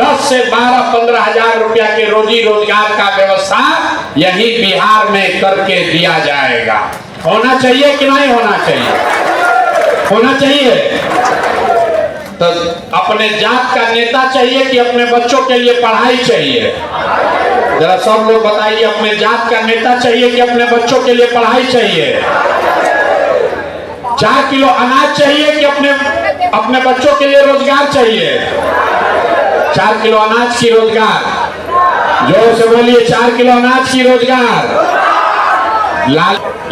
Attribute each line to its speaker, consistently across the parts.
Speaker 1: 10 से 12-15 हजार रुपया के रोजी रोजगार का व्यवस्था यही बिहार में करके दिया जाएगा। होना चाहिए कि नहीं होना चाहिए? होना चाहिए। तो अपने जात का नेता चाहिए कि अपने बच्चों के लिए पढ़ाई चाहिए? जरा सब लोग बताइए, अपने जात का नेता चाहिए कि अपने बच्चों के लिए पढ़ाई चाहिए? 4 किलो अनाज चाहिए कि अपने बच्चों के लिए रोजगार चाहिए? 4 किलो अनाज की रोजगार, जोर से बोलिए, 4 किलो अनाज की रोजगार।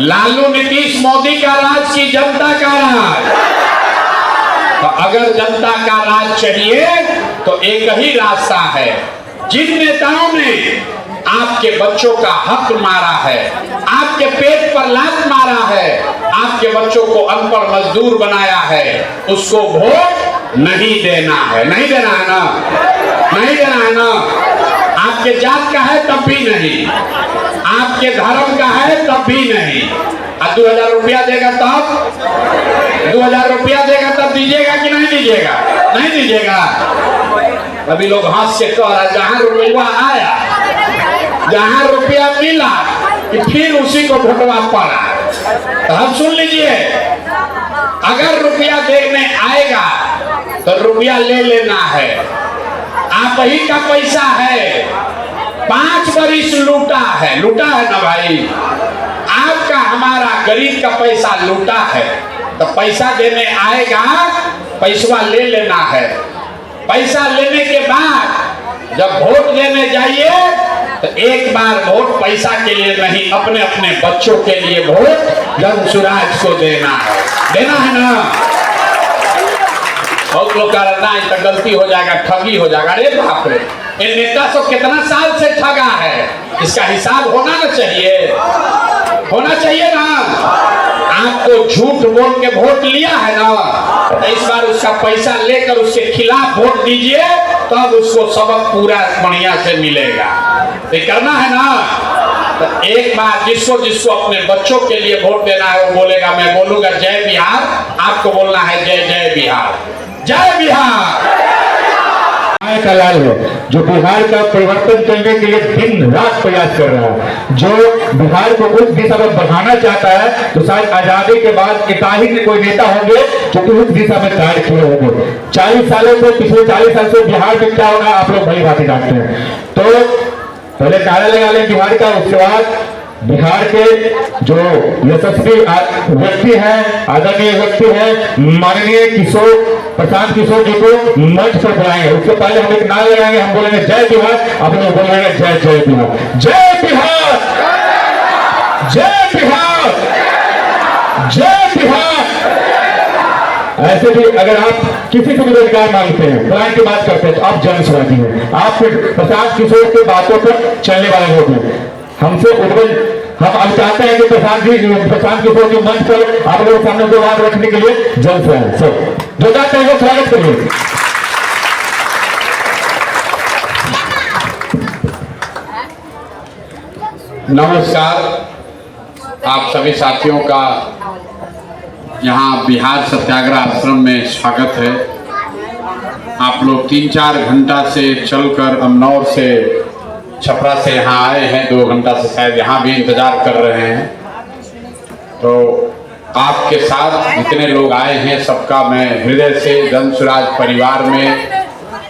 Speaker 1: लालू नीतीश मोदी का राज की जनता का राज? तो अगर जनता का राज चाहिए तो एक ही रास्ता है। जिन नेताओं ने आपके बच्चों का हक मारा है, आपके पेट पर लात मारा है, आपके बच्चों को अनपढ़ मजदूर बनाया है, उसको वोट नहीं देना है। नहीं देना है ना? नहीं देना है ना? आपके जात का है तब भी नहीं, आपके धर्म का है तब भी नहीं। 2000 रुपया देगा तब, 2000 रुपया देगा तब दीजिएगा कि नहीं दीजिएगा? नहीं दीजिएगा। अभी लोग हंस से कह रहा, जहां रुपया आया, जहां रुपया मिला कि फिर उसी को भुटवा पड़ा। तो हम सुन लीजिए, अगर रुपया देने आएगा तो रुपया ले लेना है। आप ही का पैसा है, 5 बरिस लूटा है। लूटा है ना भाई? आपका हमारा गरीब का पैसा लूटा है। तो पैसा देने आएगा, पैसा ले लेना है। पैसा लेने के बाद जब वोट देने जाइए तो एक बार वोट पैसा के लिए नहीं, अपने अपने बच्चों के लिए वोट जनसुराज को देना है। देना है ना? बहुत लोग कह रहे ना, तो गलती हो जाएगा, ठगी हो जाएगा। अरे बाप रे, ये नेता सब कितना साल से ठगा है, इसका हिसाब होना ना चाहिए? होना चाहिए ना? आपको झूठ बोल के वोट लिया है ना, तो इस बार उसका पैसा लेकर उसके खिलाफ वोट दीजिए, तब उसको सबक पूरा बढ़िया से मिलेगा। तो करना है ना? तो एक बार जिसको जिसको अपने बच्चों के लिए वोट देना है वो बोलेगा, मैं बोलूंगा जय बिहार, आपको बोलना है जय जय बिहार, जय बिहार।
Speaker 2: का लाल है जो बिहार का परिवर्तन करने के लिए दिन रात प्रयास कर रहा है, जो बिहार को उस दिशा में बढ़ाना चाहता है। तो शायद आजादी के बाद इताही के कोई नेता होंगे जो कि उस दिशा में कार्य किए होंगे। 40 सालों से, पिछले 40 साल से बिहार में क्या हो रहा है आप लोग बड़ी बातें जानते हैं। तो पहले नारा लगा लें बिहार का, उसके बाद बिहार के जो यशस्वी व्यक्ति हैं, आदरणीय व्यक्ति हैं, माननीय प्रशांत किशोर जी को मंच पर बुलाएंगे। उससे पहले हम एक नारा लगाएंगे, हम बोलेंगे जय बिहार, आप लोग बोलेंगे जय जय बिहार, जय बिहार, जय बिहार, जय बिहार। ऐसे भी अगर आप किसी से भी रोजगार मांगते हैं, प्लान की बात करते हैं, तो आप जनसुराजी हैं, आप प्रशांत किशोर की बातों पर चलने वाले लोग हैं। हमसे उज्जवल, हम अब चाहते हैं कि प्रशांत किशोर के मंच पर आप लोगों के सामने दो बात रखने के लिए जल्द से आए। सब जोरदार तालियों से स्वागत करिए।
Speaker 1: नमस्कार, आप सभी साथियों का यहाँ बिहार सत्याग्रह आश्रम में स्वागत है। आप लोग 3-4 घंटा से चलकर अमनौर से, छपरा से यहाँ आए हैं, 2 घंटा से शायद यहाँ भी इंतजार कर रहे हैं। तो आपके साथ जितने लोग आए हैं सबका मैं हृदय से जनसुराज परिवार में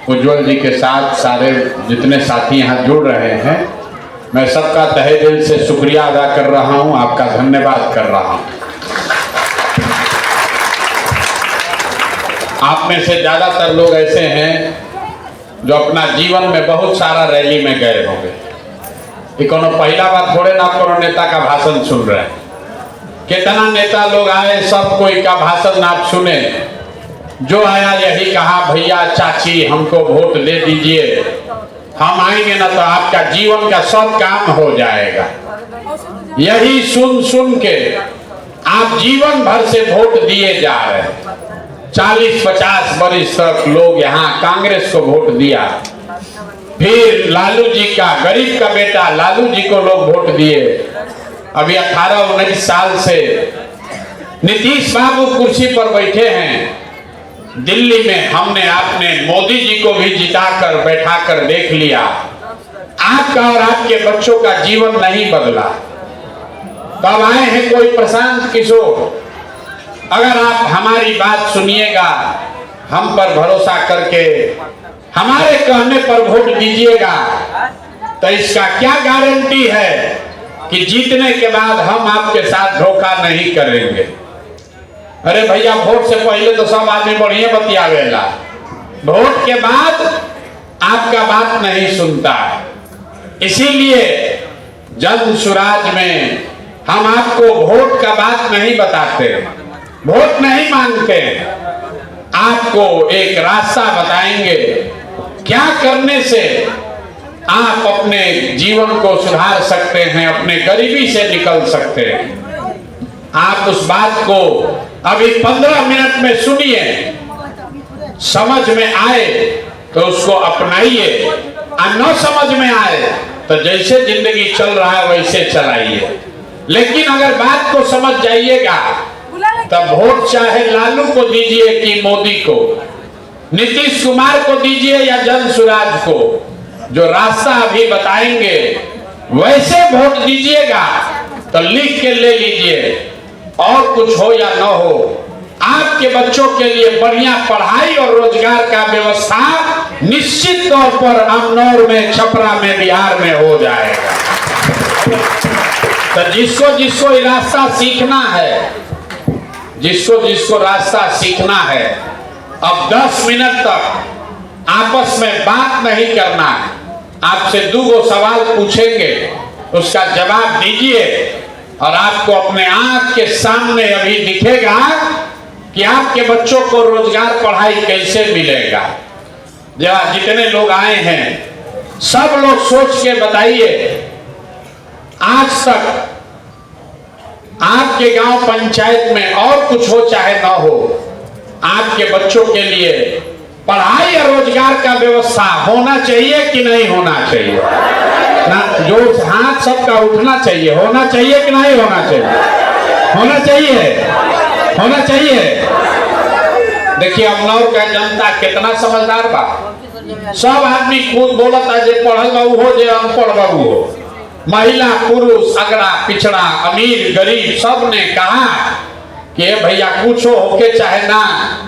Speaker 1: उज्जवल जी के साथ सारे जितने साथी यहाँ जुड़ रहे हैं, मैं सबका तहे दिल से शुक्रिया अदा कर रहा हूँ, आपका धन्यवाद कर रहा हूँ। आप में से ज़्यादातर लोग ऐसे हैं जो अपना जीवन में बहुत सारा रैली में गए होंगे। ये कोनो पहला बार थोड़े ना कोनो नेता का भाषण सुन रहे हैं। कितना नेता लोग आए, सब कोई का भाषण आप सुने। जो आया यही कहा, भैया चाची हमको वोट दे दीजिए, हम आएंगे ना तो आपका जीवन का सब काम हो जाएगा। यही सुन सुन के आप जीवन भर से वोट दिए जा रहे हैं। 40-50 वर्ष तक लोग यहाँ कांग्रेस को वोट दिया, फिर लालू जी का, गरीब का बेटा लालू जी को लोग वोट दिए। अभी 18-19 साल से नीतीश बाबू कुर्सी पर बैठे हैं, दिल्ली में हमने आपने मोदी जी को भी जिताकर बैठाकर देख लिया, आपका और आपके बच्चों का जीवन नहीं बदला। तब आए हैं कोई प्रशांत किशोर, अगर आप हमारी बात सुनिएगा, हम पर भरोसा करके हमारे कहने पर वोट दीजिएगा, तो इसका क्या गारंटी है कि जीतने के बाद हम आपके साथ धोखा नहीं करेंगे। अरे भैया, वोट से पहले तो सब आदमी बढ़िया बतियावेला, वोट के बाद आपका बात नहीं सुनता है। इसीलिए जन सुराज में हम आपको वोट का बात नहीं बताते, वोट नहीं मांगते, आपको एक रास्ता बताएंगे क्या करने से आप अपने जीवन को सुधार सकते हैं, अपने गरीबी से निकल सकते हैं। आप उस बात को अभी 15 मिनट में सुनिए, समझ में आए तो उसको अपनाइए, और न समझ में आए तो जैसे जिंदगी चल रहा है वैसे चलाइए। लेकिन अगर बात को समझ जाइएगा तब वोट चाहे लालू को दीजिए कि मोदी को, नीतीश कुमार को दीजिए या जन सुराज को, जो रास्ता अभी बताएंगे वैसे वोट दीजिएगा। तो लिख के ले लीजिए, और कुछ हो या न हो, आपके बच्चों के लिए बढ़िया पढ़ाई और रोजगार का व्यवस्था निश्चित तौर पर अमनौर में, छपरा में, बिहार में हो जाएगा। तो जिसको जिसको ये रास्ता सीखना है, जिसको जिसको रास्ता सीखना है, अब 10 मिनट तक आपस में बात नहीं करना है। आपसे 2 सवाल पूछेंगे, उसका जवाब दीजिए, और आपको अपने आंख के सामने अभी दिखेगा कि आपके बच्चों को रोजगार, पढ़ाई कैसे मिलेगा। जहाँ जितने लोग आए हैं सब लोग सोच के बताइए, आज तक आपके गांव पंचायत में और कुछ हो चाहे ना हो, आपके बच्चों के लिए पढ़ाई और रोजगार का व्यवस्था होना चाहिए कि नहीं होना चाहिए ना? जो हाथ सबका उठना चाहिए, होना चाहिए कि नहीं होना चाहिए? होना चाहिए, होना चाहिए। देखिए अमनौर का जनता कितना समझदार बा, सब आदमी खुद बोलता है, जे पढ़ल बा हो, जे अनपढ़ बा हो, महिला पुरुष, अगड़ा पिछड़ा, अमीर गरीब, सब ने कहा कि भैया कुछ होके चाहे ना,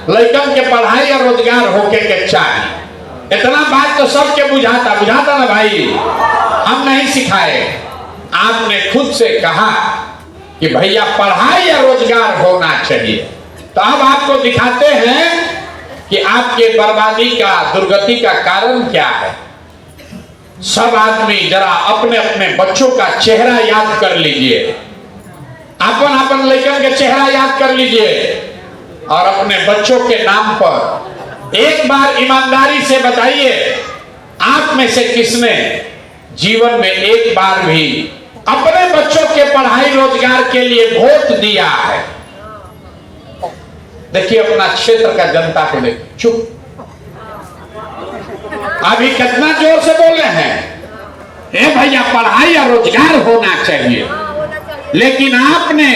Speaker 1: लड़कन के पढ़ाई और रोजगार होके के चाहे। इतना बात तो सबके बुझाता ना भाई, हम नहीं सिखाए, आपने खुद से कहा कि भैया पढ़ाई और रोजगार होना चाहिए। तो अब आपको दिखाते हैं कि आपके बर्बादी का, दुर्गति का कारण क्या है। सब आदमी जरा अपने अपने बच्चों का चेहरा याद कर लीजिए, अपन अपन लड़कन के चेहरा याद कर लीजिए, और अपने बच्चों के नाम पर एक बार ईमानदारी से बताइए, आप में से किसने जीवन में एक बार भी अपने बच्चों के पढ़ाई रोजगार के लिए वोट दिया है? देखिए अपना क्षेत्र का जनता को देखिए, चुप, अभी कितना जोर से बोले हैं, ए भैया पढ़ाई और रोजगार होना चाहिए, लेकिन आपने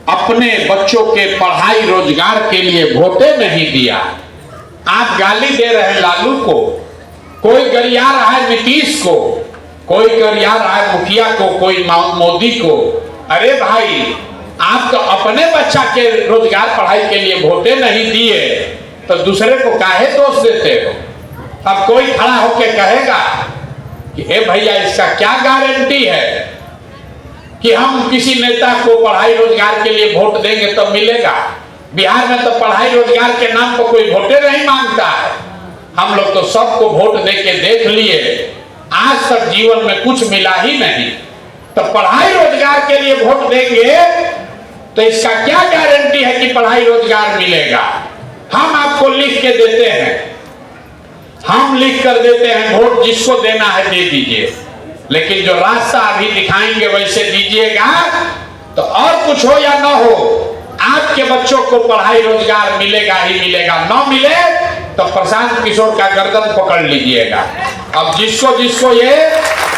Speaker 1: अपने बच्चों के पढ़ाई रोजगार के लिए वोटे नहीं दिया। आप गाली दे रहे हैं लालू को, कोई गरिया रहा है नीतीश को, कोई गरिया रहा है मुखिया को, कोई मोदी को। अरे भाई, आप तो अपने बच्चा के रोजगार पढ़ाई के लिए वोटे नहीं दिए, तो दूसरे को काहे दोष देते हो? अब कोई खड़ा होके कहेगा कि ए भैया इसका क्या गारंटी है कि हम किसी नेता को पढ़ाई रोजगार के लिए वोट देंगे तब मिलेगा? बिहार में तो पढ़ाई रोजगार के नाम पर कोई वोटे नहीं मांगता है। हम लोग तो सबको वोट दे के देख लिए, आज तक जीवन में कुछ मिला ही नहीं, तो पढ़ाई रोजगार के लिए वोट देंगे तो इसका क्या गारंटी है कि पढ़ाई रोजगार मिलेगा? हम आपको लिख के देते हैं, हम लिख कर देते हैं, वोट जिसको देना है दे दीजिए, लेकिन जो रास्ता अभी दिखाएंगे वैसे दीजिएगा, तो और कुछ हो या ना हो, आपके बच्चों को पढ़ाई रोजगार मिलेगा ही मिलेगा। ना मिले तो प्रशांत किशोर का गर्दन पकड़ लीजिएगा। अब जिसको जिसको ये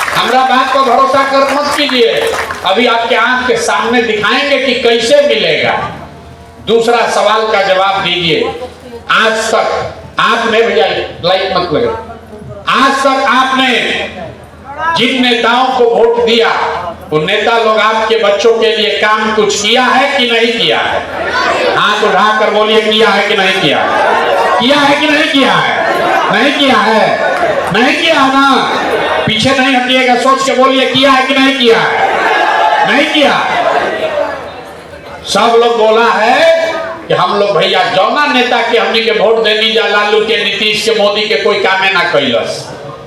Speaker 1: हमरा बात को भरोसा कर मत कीजिए, अभी आपके आंख के सामने दिखाएंगे कि कैसे मिलेगा। दूसरा सवाल का जवाब दीजिए, आज तक आपने, भैया लाइट मत लगे, आज तक आपने जिन नेताओं को वोट दिया वो नेता लोग आपके बच्चों के लिए काम कुछ किया है कि नहीं किया है? हाथ उठाकर बोलिए, किया है कि नहीं किया? किया है कि नहीं किया है? नहीं किया है, नहीं किया है ना? पीछे नहीं हटिएगा, सोच के बोलिए, किया है कि नहीं किया है? नहीं किया। सब लोग बोला है कि हम लोग भैया जौना नेता के हमने के वोट देनी जा, लालू के, नीतीश के, मोदी के कोई कामे ना कैलस।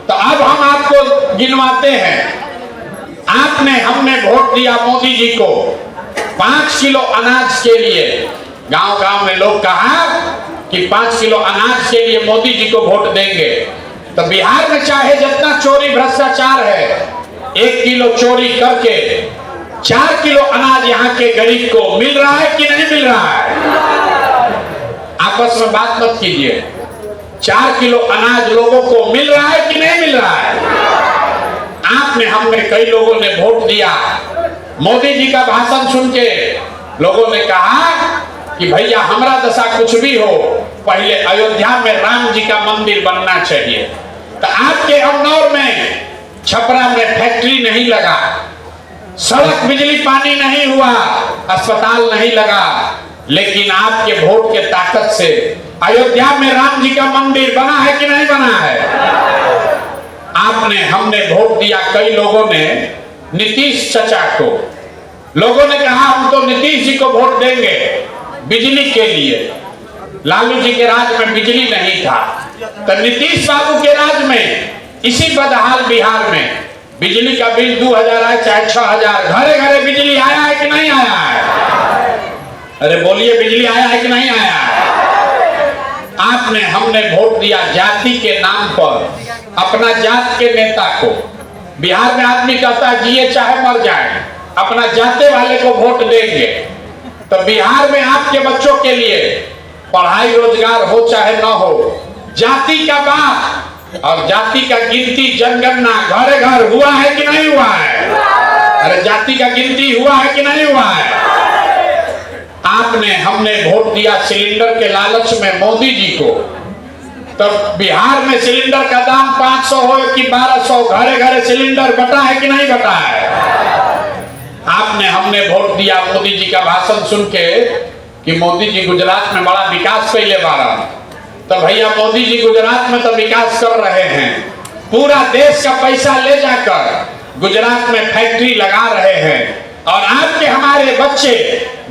Speaker 1: तो अब हम आपको गिनवाते हैं। आपने, हमने वोट दिया मोदी जी को 5 किलो अनाज के लिए। गांव गांव में लोग कहा कि 5 किलो अनाज के लिए मोदी जी को वोट देंगे। तो बिहार में चाहे जितना चोरी भ्रष्टाचार है, 1 किलो चोरी करके 4 किलो अनाज यहाँ के गरीब को मिल रहा है कि नहीं मिल रहा है? आपस में बात मत कीजिए। 4 किलो अनाज लोगों को मिल रहा है कि नहीं मिल रहा है? आपने, हमने, कई लोगों ने वोट दिया। मोदी जी का भाषण सुन के लोगों ने कहा कि भैया हमारा दशा कुछ भी हो, पहले अयोध्या में राम जी का मंदिर बनना चाहिए। तो आपके अमनौर में, छपरा में फैक्ट्री नहीं लगा, सड़क बिजली पानी नहीं हुआ, अस्पताल नहीं लगा, लेकिन आपके वोट के ताकत से अयोध्या में राम जी का मंदिर बना है कि नहीं बना है? आपने, हमने वोट दिया। कई लोगों ने नीतीश चचा को, लोगों ने कहा हम तो नीतीश जी को वोट देंगे बिजली के लिए। लालू जी के राज में बिजली नहीं था, तो नीतीश बाबू के राज में इसी बदहाल बिहार में बिजली का बिल 2000 आए चाहे 6000, घरे घरे बिजली आया है कि नहीं आया है? अरे बोलिए, बिजली आया है कि नहीं आया है? आपने, हमने वोट दिया जाति के नाम पर, अपना जात के नेता को। बिहार में आदमी कहता है जिए चाहे मर जाए, अपना जाते वाले को वोट देंगे। तो बिहार में आपके बच्चों के लिए पढ़ाई रोजगार हो चाहे न हो, जाति का बात और जाति का गिनती, जनगणना घरे घर हुआ है कि नहीं हुआ है? अरे जाति का गिनती हुआ है कि नहीं हुआ है? आपने, हमने वोट दिया सिलेंडर के लालच में मोदी जी को। तो बिहार में सिलेंडर का दाम 500 हो कि 1200, घरे घरे सिलेंडर बटा है कि नहीं बटा है? आपने, हमने वोट दिया मोदी जी का भाषण सुन के कि मोदी जी गुजरात में बड़ा विकास पहले बारा। तो भैया मोदी जी गुजरात में तो विकास कर रहे हैं, पूरा देश का पैसा ले जाकर गुजरात में फैक्ट्री लगा रहे हैं, और आपके हमारे बच्चे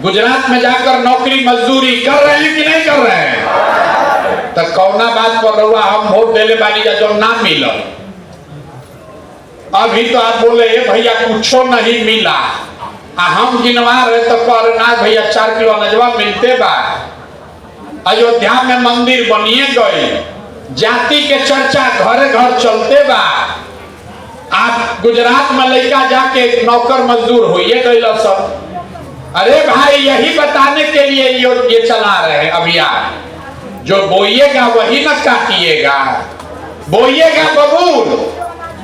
Speaker 1: गुजरात में जाकर नौकरी मजदूरी कर रहे हैं कि नहीं कर रहे हैं? तो कौना बात पर रहुआ हम वोट देले बानी जा जो ना मिला? अभी तो आप बोले भैया कुछो नहीं मिला, हम गिनवा रहे तो पर ना भैया 4 किलो अनजवा मिलते बा। अयोध्या में मंदिर बनिए गए, जाति के चर्चा घरे घर चलते बा। आप गुजरात में लड़का जाके नौकर मजदूर होइए गए सब। अरे भाई, यही बताने के लिए ये चला रहे हैं अभियान। जो बोइएगा वही न काटिएगा, बोइएगा बबूल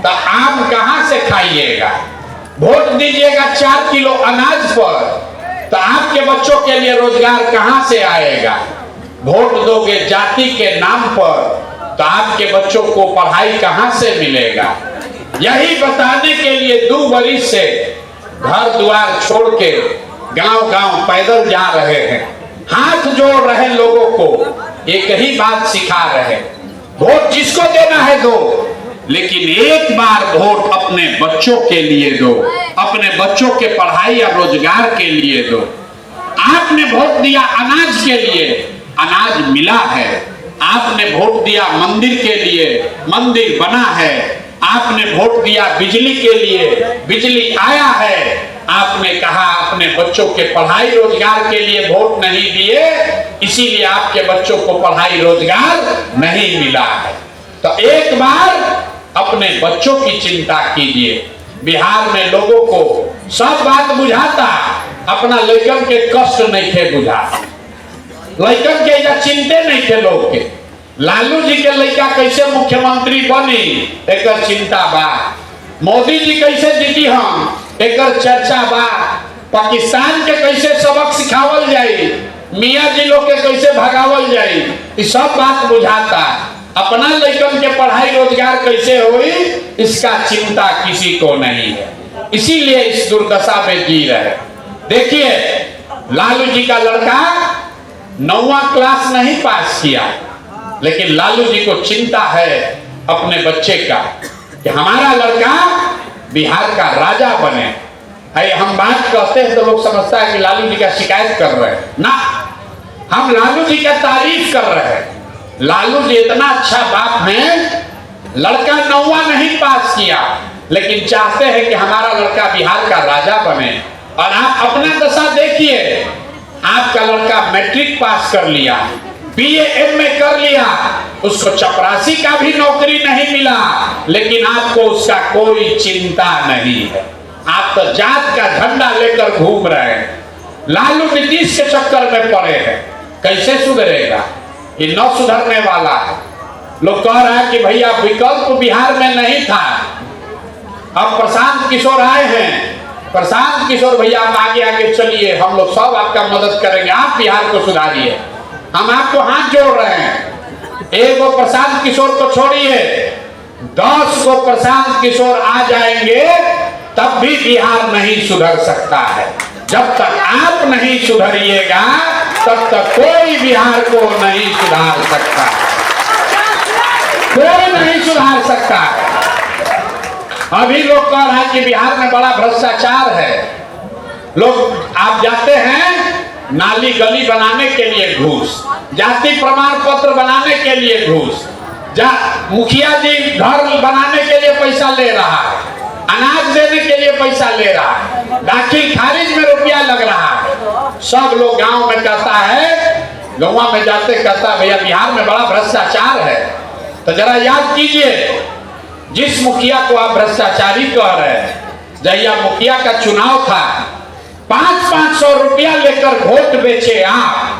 Speaker 1: तो आम कहां से खाइएगा? वोट दीजिएगा 4 किलो अनाज पर तो आपके बच्चों के लिए रोजगार कहां से आएगा? वोट दोगे जाति के नाम पर तो आपके बच्चों को पढ़ाई कहां से मिलेगा? यही बताने के लिए 2 बरिस से घर द्वार छोड़ के गांव गांव पैदल जा रहे हैं, हाथ जोड़ रहे लोगों को, एक ही बात सिखा रहे, वोट जिसको देना है दो, लेकिन एक बार वोट अपने बच्चों के लिए दो, अपने बच्चों के पढ़ाई या रोजगार के लिए दो। आपने वोट दिया अनाज के लिए, अनाज मिला है। आपने वोट दिया मंदिर के लिए, मंदिर बना है। आपने वोट दिया बिजली के लिए, बिजली आया है। आपने कहा अपने बच्चों के पढ़ाई रोजगार के लिए वोट नहीं दिए, इसीलिए आपके बच्चों को पढ़ाई रोजगार नहीं मिला है। तो एक बार अपने बच्चों की चिंता कीजिए। बिहार में लोगों को सब बात बुझाता, अपना लड़कन के कष्ट नहीं थे बुझा, लड़कन के या चिंते नहीं थे लोग के। लालू जी के लड़का कैसे मुख्यमंत्री बनी एक चिंता बा, मोदी जी कैसे जीती हम एक चर्चा बा, पाकिस्तान के कैसे सबक सिखावल जाए मियाँ जी लोग के कैसे भगावल जाई, ये सब बात बुझाता। अपना लड़कन के पढ़ाई रोजगार कैसे हुई, इसका चिंता किसी को नहीं है। इसीलिए इस दुर्दशा में जी रहे। देखिए, लालू जी का लड़का 9वां क्लास नहीं पास किया, लेकिन लालू जी को चिंता है अपने बच्चे का कि हमारा लड़का बिहार का राजा बने। हम बात कहते हैं तो लोग समझता है कि लालू जी का शिकायत कर रहे हैं। ना, हम लालू जी का तारीफ कर रहे हैं। लालू जी इतना अच्छा बाप हैं, लड़का 9वां नहीं पास किया, लेकिन चाहते हैं कि हमारा लड़का बिहार का राजा बने। और आप अपना दशा देखिए, आपका लड़का मैट्रिक पास कर लिया, BA MA कर लिया, उसको चपरासी का भी नौकरी नहीं मिला, लेकिन आपको उसका कोई चिंता नहीं है। आप तो जात का झंडा लेकर घूम रहे हैं, लालू नीतीश के चक्कर में पड़े हैं। कैसे सुधरेगा? ये न सुधरने वाला है। लोग कह रहा है कि भैया विकल्प बिहार में नहीं था, अब प्रशांत किशोर आए हैं। प्रशांत किशोर भैया आप आगे आगे चलिए, हम लोग सब आपका मदद करेंगे, आप बिहार को सुधारिए। हम आपको हाथ जोड़ रहे हैं। एक वो प्रशांत किशोर को छोड़िए, 10 को प्रशांत किशोर आ जाएंगे तब भी बिहार नहीं सुधर सकता है। जब तक आप नहीं सुधरिएगा तब तक कोई बिहार को नहीं सुधार सकता, कोई नहीं सुधार सकता। अभी लोग कह रहे हैं कि बिहार में बड़ा भ्रष्टाचार है। लोग आप जाते हैं नाली गली बनाने के लिए घूस, जाति प्रमाण पत्र बनाने के लिए घूस, मुखिया जी घर बनाने के लिए पैसा ले रहा है, अनाज देने के लिए पैसा ले रहा है, दाखिल खारिज में रुपया लग रहा है। सब लोग गांव में कहता है, गांव में जाते कहता भैया बिहार में बड़ा भ्रष्टाचार है। तो जरा याद कीजिए, जिस मुखिया को आप भ्रष्टाचारी कह रहे हैं, जहिया मुखिया का चुनाव था 500-500 रुपया लेकर वोट बेचे आप,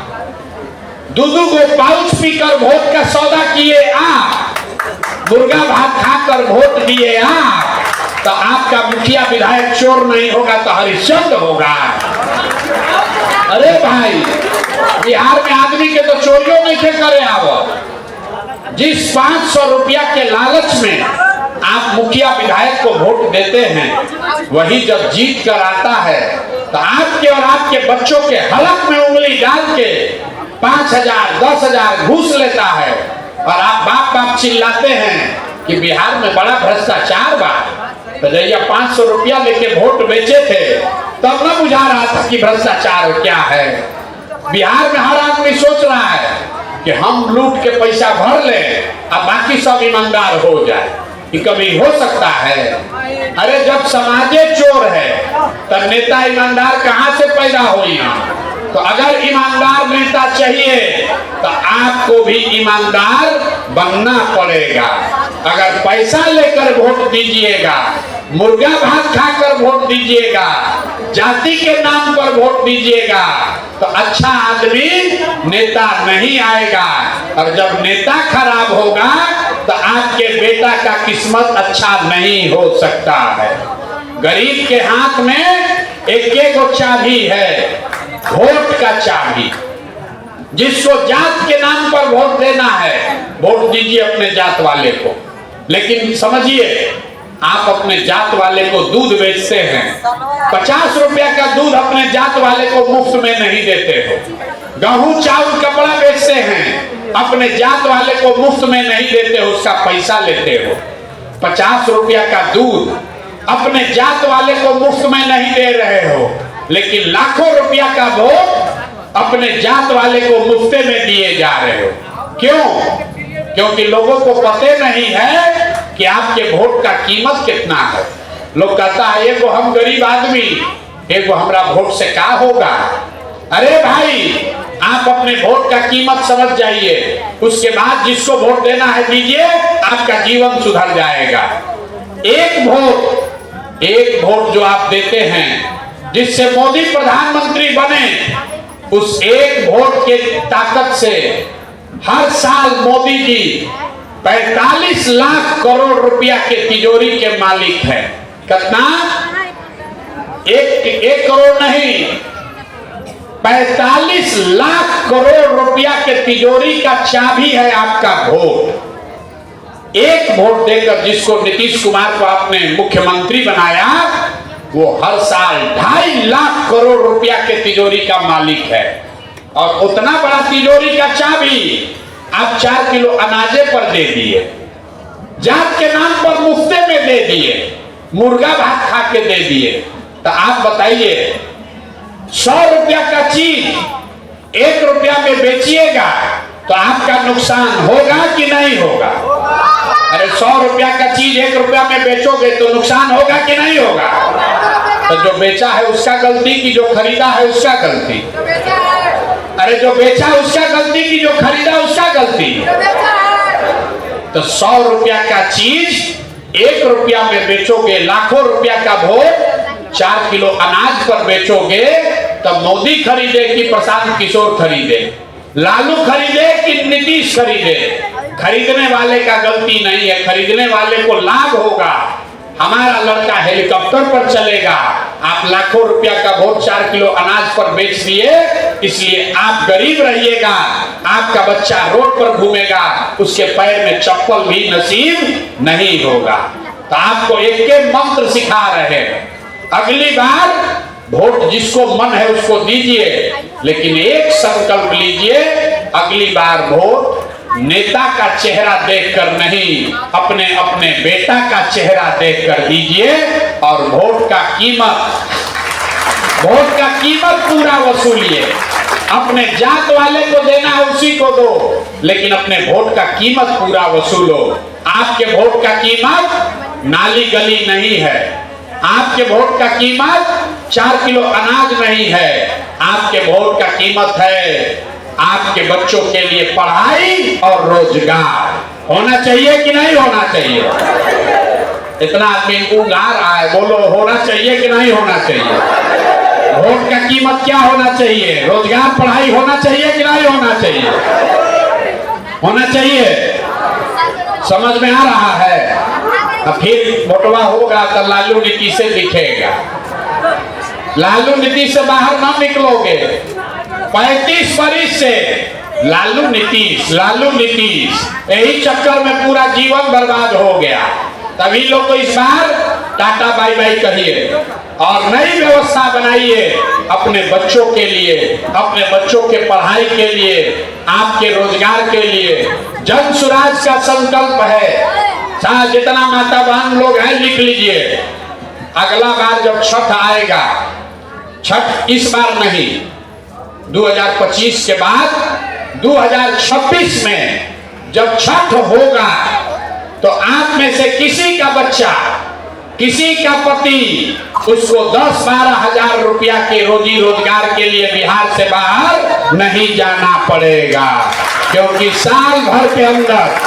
Speaker 1: 2-2 गो पाउच पीकर वोट का सौदा किए आप, मुर्गा भात खाकर वोट दिए आप, तो आपका मुखिया विधायक चोर नहीं होगा तो हरिश्चंद्र होगा। अरे भाई, बिहार में आदमी के तो चोरियों नहीं थे करे आवत। जिस 500 रुपया के लालच में आप मुखिया विधायक को वोट देते हैं, वही जब जीत कर आता है तो आपके और आपके बच्चों के हलक में उंगली डाल के 5,000 10,000 घूस लेता है। और आप बाप बाप चिल्लाते हैं कि बिहार में बड़ा भ्रष्टाचार बा। तो जैया 500 रुपया लेके वोट बेचे थे तब न बुझा रहा था कि भ्रष्टाचार क्या है। बिहार में हर आदमी सोच रहा है कि हम लूट के पैसा भर ले और बाकी सब ईमानदार हो जाए। कि कभी हो सकता है? अरे जब समाजे चोर है तब नेता ईमानदार कहाँ से पैदा हुई? तो अगर ईमानदार नेता चाहिए तो आपको भी ईमानदार बनना पड़ेगा। अगर पैसा लेकर वोट दीजिएगा, मुर्गा भात खाकर वोट दीजिएगा, जाति के नाम पर वोट दीजिएगा, तो अच्छा आदमी नेता नहीं आएगा। और जब नेता खराब होगा तो आपके बेटा का किस्मत अच्छा नहीं हो सकता है। गरीब के हाथ में एक चाबी है, वोट का चाबी। जिसको जात के नाम पर वोट देना है, वोट दीजिए अपने जात वाले को। लेकिन समझिए, आप अपने जात वाले को दूध बेचते हैं, 50 रुपया का दूध अपने जात वाले को मुफ्त में नहीं देते हो। गेहूं चावल कपड़ा बेचते हैं, अपने जात वाले को मुफ्त में नहीं देते हो, उसका पैसा लेते हो। 50 रुपया का दूध अपने जात वाले को मुफ्त में नहीं दे रहे हो, लेकिन लाखों रुपया का वोट अपने जात वाले को मुफ्ते में दिए जा रहे हो। क्यों? क्योंकि लोगों को पता नहीं है कि आपके वोट का कीमत कितना है। लोग कहता है एगो हम गरीब आदमी, एगो हमरा वोट से क्या होगा। अरे भाई, आप अपने वोट का कीमत समझ जाइए, उसके बाद जिसको वोट देना है दीजिए, आपका जीवन सुधर जाएगा। एक वोट जो आप देते हैं जिससे मोदी प्रधानमंत्री बने, उस एक वोट के ताकत से हर साल मोदी जी 45 लाख करोड़ रुपया के तिजोरी के मालिक हैं। कितना? एक करोड़ नहीं, 45 लाख करोड़ रुपया के तिजोरी का चाबी है आपका वोट। एक वोट देकर जिसको नीतीश कुमार को आपने मुख्यमंत्री बनाया, वो हर साल 2.5 लाख करोड़ रुपया के तिजोरी का मालिक है। और उतना बड़ा तिजोरी का चाबी आप 4 किलो अनाजे पर दे दिए, जात के नाम पर मुफ्ते में दे दिए, मुर्गा भात खा के दे दिए। तो आप बताइए, 100 रुपया का चीज 1 रुपया में बेचिएगा तो आपका नुकसान होगा कि नहीं होगा? अरे 100 रुपया का चीज 1 रुपया में बेचोगे तो नुकसान होगा कि नहीं होगा? तो जो बेचा है उसका गलती कि जो खरीदा है उसका गलती? अरे जो बेचा उसका गलती कि जो खरीदा उसका गलती? तो 100 रुपया का चीज 1 रुपया में बेचोगे, लाखों रुपया का भोग 4 किलो अनाज पर बेचोगे, तब मोदी खरीदे कि प्रशांत किशोर खरीदे, लालू खरीदे कि नीतीश खरीदे? खरीदने वाले का गलती नहीं है, खरीदने वाले को लाभ होगा। हमारा लड़का हेलीकॉप्टर पर चलेगा, आप लाखों रुपया का भोग 4 किलो अनाज पर बेच दिए, इसलिए आप गरीब रहिएगा, आपका बच्चा रोड पर घूमेगा, उसके पैर में चप्पल भी नसीब नहीं होगा। तो आपको एक मंत्र सिखा रहे हैं, अगली बार वोट जिसको मन है उसको दीजिए, लेकिन एक संकल्प लीजिए, अगली बार वोट नेता का चेहरा देखकर नहीं, अपने अपने बेटा का चेहरा देखकर दीजिए। और वोट का कीमत पूरा वसूलिए। अपने जात वाले को देना है उसी को दो, लेकिन अपने वोट का कीमत पूरा वसूलो। आपके वोट का कीमत नाली गली नहीं है, आपके वोट का कीमत 4 किलो अनाज नहीं है, आपके वोट का कीमत है आपके बच्चों के लिए पढ़ाई और रोजगार। होना चाहिए कि नहीं होना चाहिए? इतना आदमी उगा रहा है, बोलो होना चाहिए कि नहीं होना चाहिए? वोट का कीमत क्या होना चाहिए? रोजगार पढ़ाई होना चाहिए कि नहीं होना चाहिए? होना चाहिए। समझ में आ रहा है? अब फिर वोटवा होगा तो लालू नीतीश से दिखेगा, लालू नीतीश से बाहर ना निकलोगे। 35 बरिस से लालू नीतीश यही चक्कर में पूरा जीवन बर्बाद हो गया। तभी लोग को इस बार टाटा बाय बाय कहिए और नई व्यवस्था बनाइए अपने बच्चों के लिए, अपने बच्चों के पढ़ाई के लिए, आपके रोजगार के लिए। जन सुराज का संकल्प है। चाहे जितना माता बहन लोग हैं लिख लीजिए, अगला बार जब छठ आएगा, छठ इस बार नहीं, 2025 के बाद 2026 में जब छठ होगा तो आप में से किसी का बच्चा, किसी का पति उसको 10-12 हजार रुपया के रोजी रोजगार के लिए बिहार से बाहर नहीं जाना पड़ेगा, क्योंकि साल भर के अंदर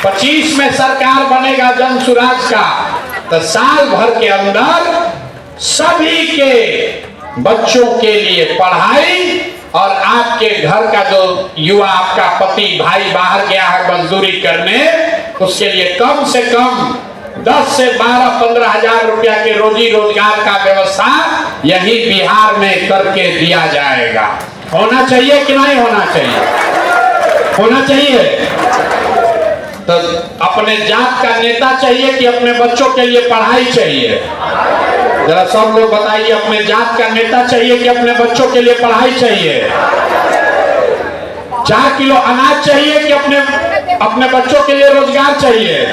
Speaker 1: 25 में सरकार बनेगा जन सुराज का, तो साल भर के अंदर सभी के बच्चों के लिए पढ़ाई और आपके घर का जो युवा आपका पति भाई बाहर गया है मजदूरी करने, उसके लिए कम से कम 10 से 12-15 हजार रुपया के रोजी रोजगार का व्यवस्था यही बिहार में करके दिया जाएगा। होना चाहिए कि नहीं होना चाहिए? होना चाहिए। तो अपने जात का नेता चाहिए कि अपने बच्चों के लिए पढ़ाई चाहिए? जरा सब लोग बताइए, अपने जात का नेता चाहिए कि अपने बच्चों के लिए पढ़ाई चाहिए? 4 किलो अनाज चाहिए कि अपने बच्चों के लिए रोजगार चाहिए?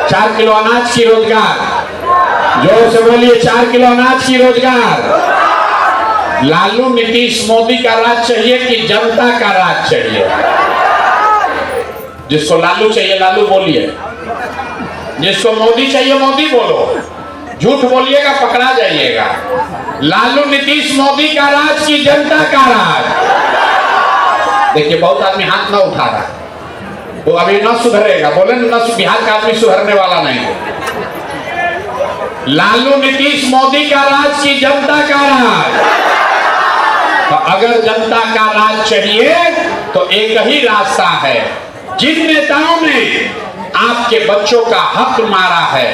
Speaker 1: 4 किलो अनाज की रोजगार, जोर से बोलिए, 4 किलो अनाज की रोजगार। लालू नीतीश मोदी का राज चाहिए कि जनता का राज चाहिए? जिसको लालू चाहिए लालू बोलिए, जिसको मोदी चाहिए मोदी बोलो, झूठ बोलिएगा पकड़ा जाइएगा। लालू नीतीश मोदी का राज की जनता का राज? देखिए बहुत आदमी हाथ न उठा रहा, वो अभी न सुधरेगा, बोले न बिहार का आदमी सुधरने वाला नहीं। लालू नीतीश मोदी का राज की जनता का राज? तो अगर जनता का राज चाहिए तो एक ही रास्ता है, जिन नेताओं ने आपके बच्चों का हक मारा है,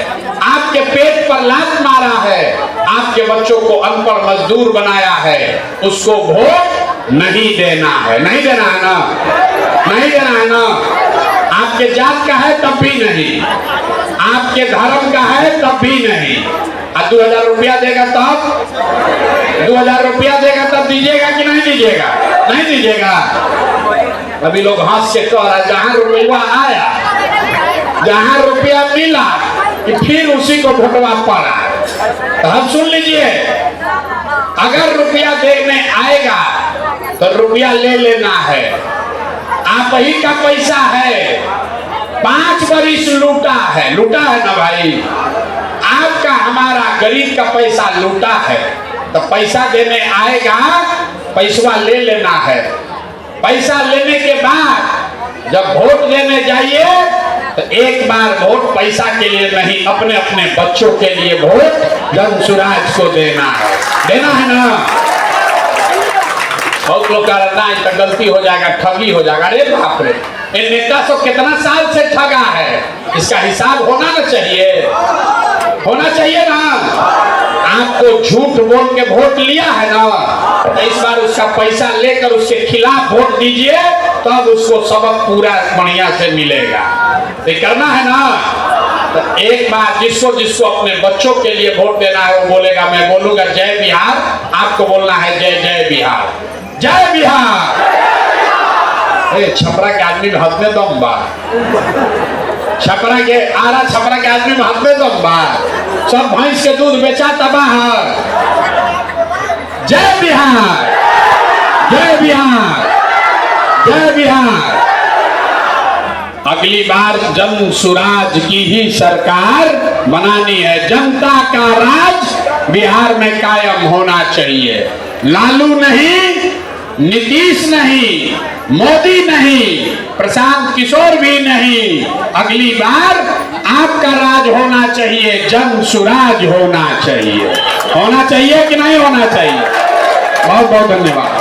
Speaker 1: आपके पेट पर लात मारा है, आपके बच्चों को अनपढ़ मजदूर बनाया है, उसको वोट नहीं देना है। नहीं देना है ना, नहीं देना है ना। आपके जात का है तब भी नहीं, आपके धर्म का है तब भी नहीं। 2000 रुपया देगा तब, 2000 रुपया देगा तब दीजिएगा कि नहीं दीजिएगा? नहीं दीजिएगा। अभी लोग हंस के कह रहा है जहां रुपया आया, जहां रुपया मिला कि फिर उसी को भोटवा पड़ा। तो हम सुन लीजिए, अगर रुपया देने आएगा तो रुपया ले लेना है। आप ही का पैसा है, 5 बरिस लूटा है, लूटा है ना भाई। आपका हमारा गरीब का पैसा लूटा है, तो पैसा देने आएगा, पैसा ले लेना है। पैसा लेने के बाद जब वोट देने जाइए तो एक बार वोट पैसा के लिए नहीं, अपने अपने बच्चों के लिए वोट जन सुराज को देना है। देना है ना। बहुत लोग कह रहा है तो गलती हो जाएगा, ठगी हो जाएगा। अरे बाप रे, ये नेता सब कितना साल से ठगा है, इसका हिसाब होना ना चाहिए, होना चाहिए ना। आपको झूठ बोल के वोट लिया है ना, तो इस बार उसका पैसा लेकर उसके खिलाफ वोट दीजिए, तब उसको सबक पूरा बढ़िया से मिलेगा। तो करना है ना। तो एक बार जिसको जिसको अपने बच्चों के लिए वोट देना है वो बोलेगा, मैं बोलूंगा जय बिहार, आपको बोलना है जय जय बिहार, जय बिहार। छपरा के आदमी में हाथ में दम बा, छपरा के आरा छपरा के आदमी में हाथ में दम बा। सब भैंस के दूध बेचा तबाह। जय बिहार, जय बिहार, जय बिहार। अगली बार जन सुराज की ही सरकार बनानी है। जनता का राज बिहार में कायम होना चाहिए। लालू नहीं, नीतीश नहीं, मोदी नहीं, प्रशांत किशोर भी नहीं। अगली बार आपका राज होना चाहिए, जन सुराज होना चाहिए। होना चाहिए कि नहीं होना चाहिए? बहुत बहुत धन्यवाद।